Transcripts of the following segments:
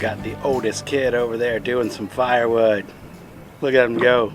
got the oldest kid over there doing some firewood. Look at him go.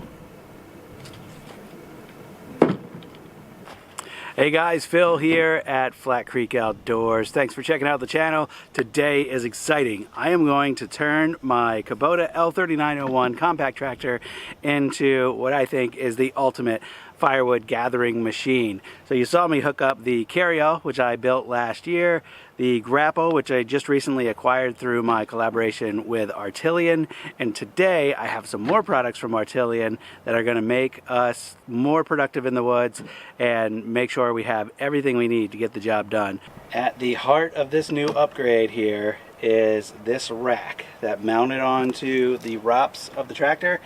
Hey guys, Phil here at Flat Creek Outdoors. Thanks for checking out the channel. Today is exciting. I am going to turn my Kubota L3901 compact tractor into what I think is the ultimate firewood gathering machine. So you saw me hook up the carryall, which I built last year, the grapple, which I just recently acquired through my collaboration with Artillian, and today I have some more products from Artillian that are going to make us more productive in the woods and make sure we have everything we need to get the job done. At the heart of this new upgrade here is this rack that mounted onto the ROPS of the tractor,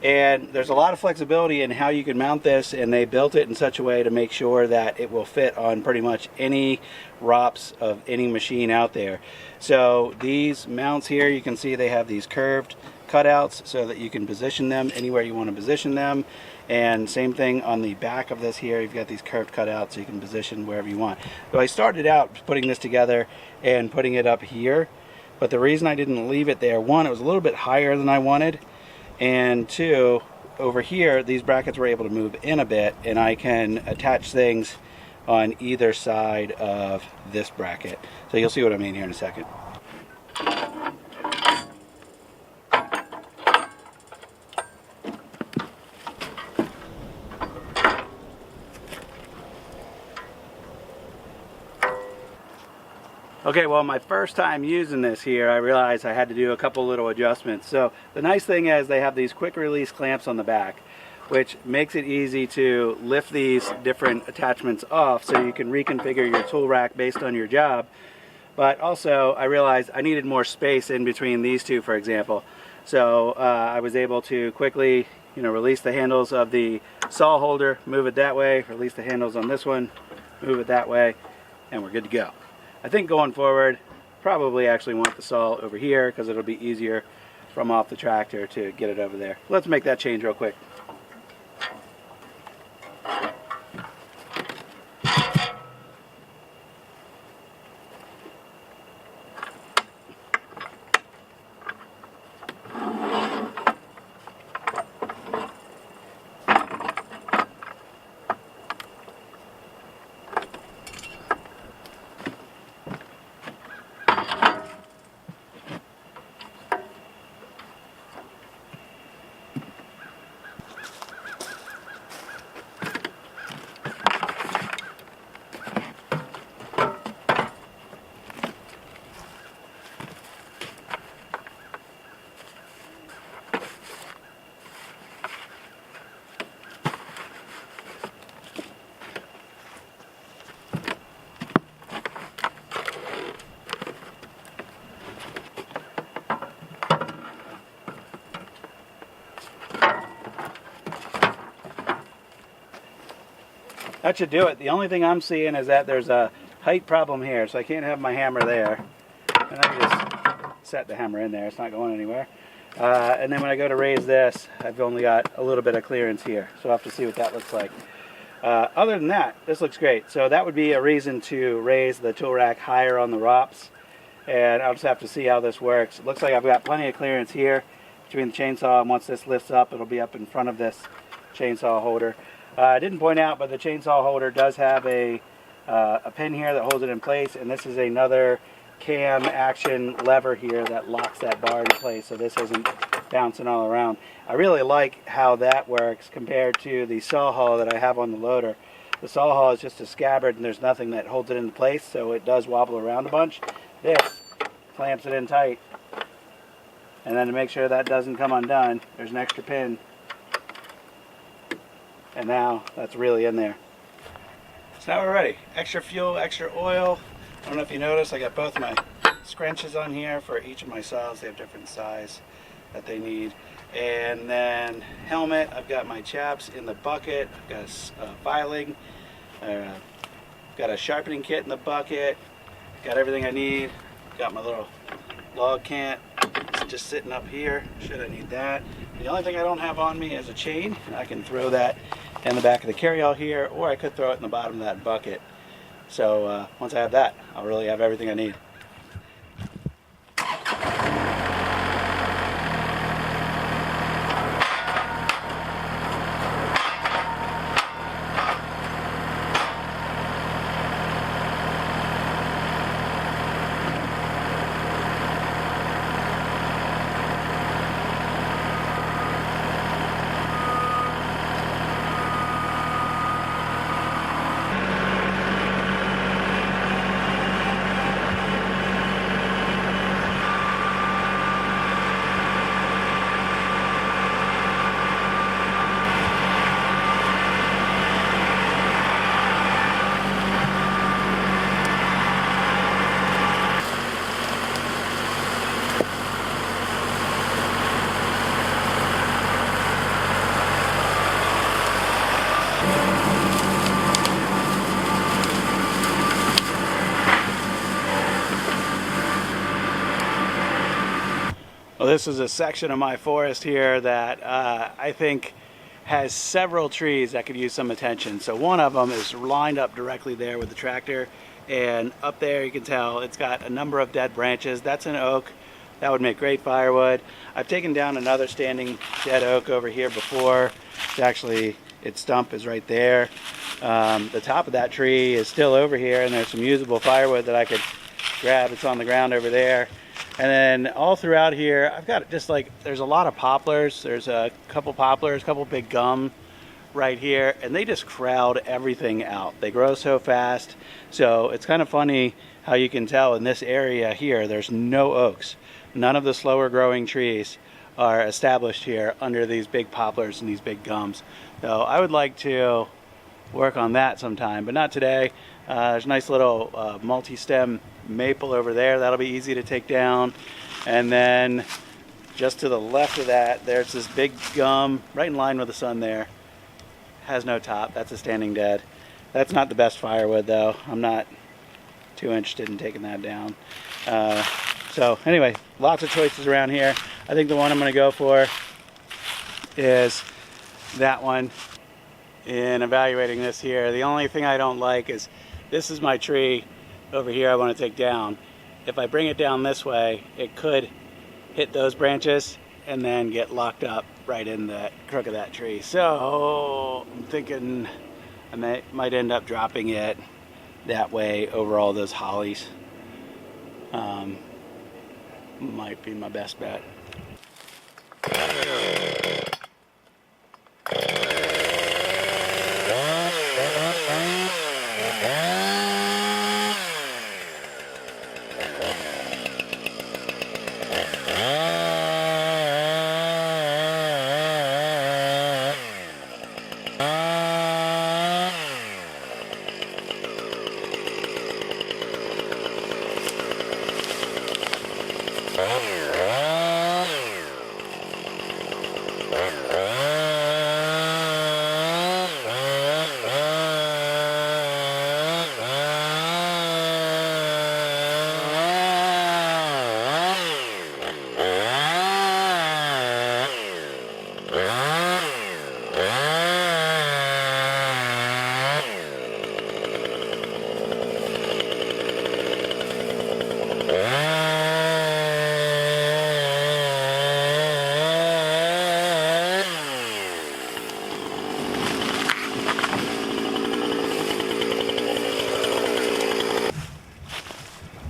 and there's a lot of flexibility in how you can mount this, and they built it in such a way to make sure that it will fit on pretty much any ROPS of any machine out there. So these mounts here, you can see they have these curved cutouts so that you can position them anywhere you want to position them, and same thing on the back of this here, you've got these curved cutouts so you can position wherever you want. So I started out putting this together and putting it up here, but the reason I didn't leave it there, one, it was a little bit higher than I wanted, and two, over here these brackets were able to move in a bit, and I can attach things on either side of this bracket. So you'll see what I mean here in a second. Okay, well, my first time using this here, I realized I had to do a couple little adjustments. So the nice thing is they have these quick release clamps on the back, which makes it easy to lift these different attachments off so you can reconfigure your tool rack based on your job. But also I realized I needed more space in between these two, for example. So I was able to quickly, release the handles of the saw holder, move it that way, release the handles on this one, move it that way, and we're good to go. I think going forward, probably actually want the saw over here because it'll be easier from off the tractor to get it over there. Let's make that change real quick. That should do it. The only thing I'm seeing is that there's a height problem here, so I can't have my hammer there. And I can just set the hammer in there, it's not going anywhere. And then when I go to raise this, I've only got a little bit of clearance here, so I'll have to see what that looks like. Other than that, this looks great. So that would be a reason to raise the tool rack higher on the ROPS, and I'll just have to see how this works. It looks like I've got plenty of clearance here between the chainsaw, and once this lifts up, it'll be up in front of this chainsaw holder. I didn't point out, but the chainsaw holder does have a pin here that holds it in place, and this is another cam action lever here that locks that bar in place so this isn't bouncing all around. I really like how that works compared to the saw hull that I have on the loader. The saw hull is just a scabbard and there's nothing that holds it into place, so it does wobble around a bunch. This clamps it in tight, and then to make sure that doesn't come undone, there's an extra pin. And now that's really in there. So now we're ready. Extra fuel, extra oil. I don't know if you noticed, I got both my scrunches on here for each of my saws. They have different size that they need. And then helmet, I've got my chaps in the bucket. I've got a filing. Got a sharpening kit in the bucket. Got everything I need. Got my little log cant. It's just sitting up here, should I need that. The only thing I don't have on me is a chain. I can throw that in the back of the carryall here, or I could throw it in the bottom of that bucket. So once I have that, I'll really have everything I need. this is a section of my forest here that I think has several trees that could use some attention. So one of them is lined up directly there with the tractor, and up there you can tell it's got a number of dead branches. That's an oak. That would make great firewood. I've taken down another standing dead oak over here before. It's actually, its stump is right there. The top of that tree is still over here, and there's some usable firewood that I could grab. It's on the ground over there. And then all throughout here, I've got just like, there's a lot of poplars. There's a couple poplars, a couple big gum right here, and they just crowd everything out. They grow so fast. So it's kind of funny how you can tell in this area here, there's no oaks. None of the slower growing trees are established here under these big poplars and these big gums. So I would like to work on that sometime, but not today. There's a nice little multi-stem maple over there. That'll be easy to take down. And then just to the left of that, there's this big gum right in line with the sun there. Has no top. That's a standing dead. That's not the best firewood though. I'm not too interested in taking that down. So anyway, lots of choices around here. I think the one I'm going to go for is that one. In evaluating this here, the only thing I don't like is this is my tree over here I want to take down. If I bring it down this way, it could hit those branches and then get locked up right in the crook of that tree. So I'm thinking I might end up dropping it that way over all those hollies. Might be my best bet.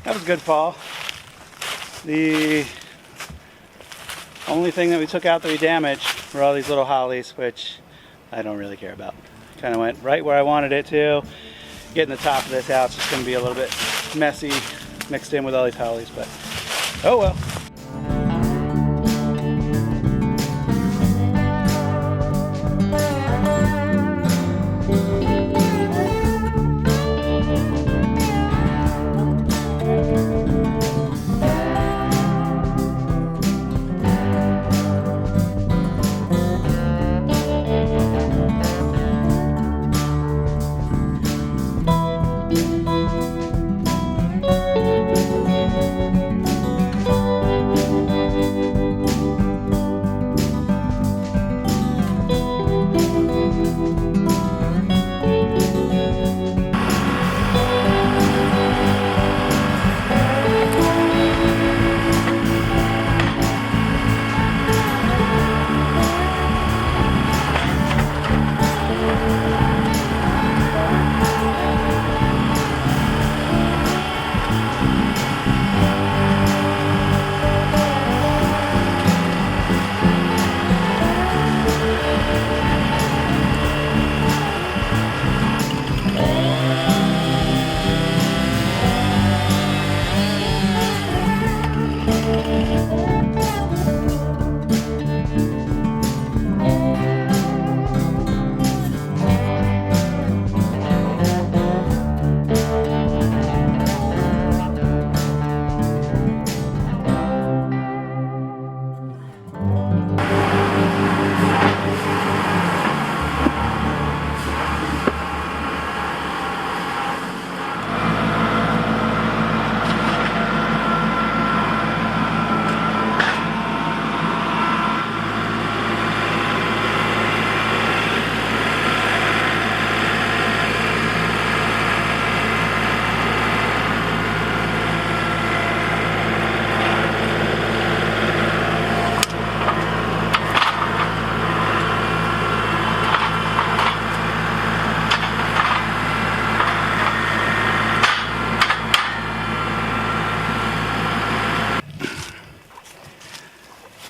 That was a good fall. The only thing that we took out that we damaged were all these little hollies, which I don't really care about. Kind of went right where I wanted it to. Getting the top of this out is just going to be a little bit messy mixed in with all these hollies, but oh well.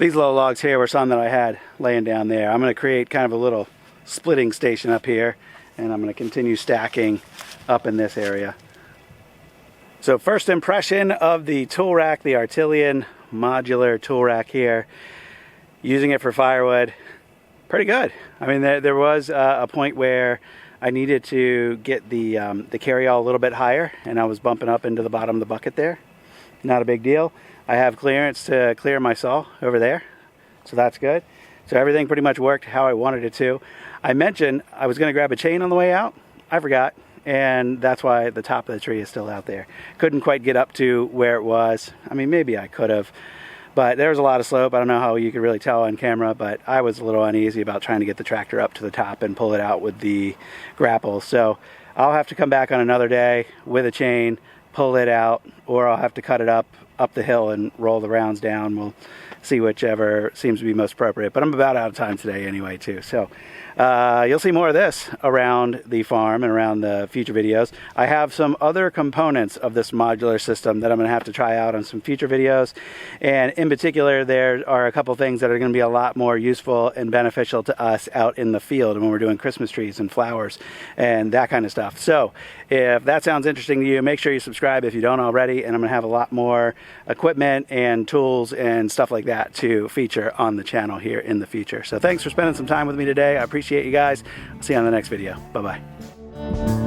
These little logs here were some that I had laying down there. I'm going to create kind of a little splitting station up here, and I'm going to continue stacking up in this area. So first impression of the tool rack, the Artillian modular tool rack here, using it for firewood, pretty good. I mean, there was a point where I needed to get the carryall a little bit higher, and I was bumping up into the bottom of the bucket there. Not a big deal. I have clearance to clear my saw over there, so that's good. So everything pretty much worked how I wanted it to. I mentioned I was going to grab a chain on the way out. I forgot, and that's why the top of the tree is still out there. Couldn't quite get up to where it was. I mean, maybe I could have, but there was a lot of slope. I don't know how you could really tell on camera, but I was a little uneasy about trying to get the tractor up to the top and pull it out with the grapple. So I'll have to come back on another day with a chain, pull it out, or I'll have to cut it up the hill and roll the rounds down. We'll see whichever seems to be most appropriate, but I'm about out of time today anyway too. So you'll see more of this around the farm and around the future videos. I have some other components of this modular system that I'm going to have to try out on some future videos, and in particular there are a couple things that are going to be a lot more useful and beneficial to us out in the field when we're doing Christmas trees and flowers and that kind of stuff. So if that sounds interesting to you, make sure you subscribe if you don't already, and I'm going to have a lot more equipment and tools and stuff like that to feature on the channel here in the future. So thanks for spending some time with me today. I appreciate you guys. I'll see you on the next video. Bye-bye.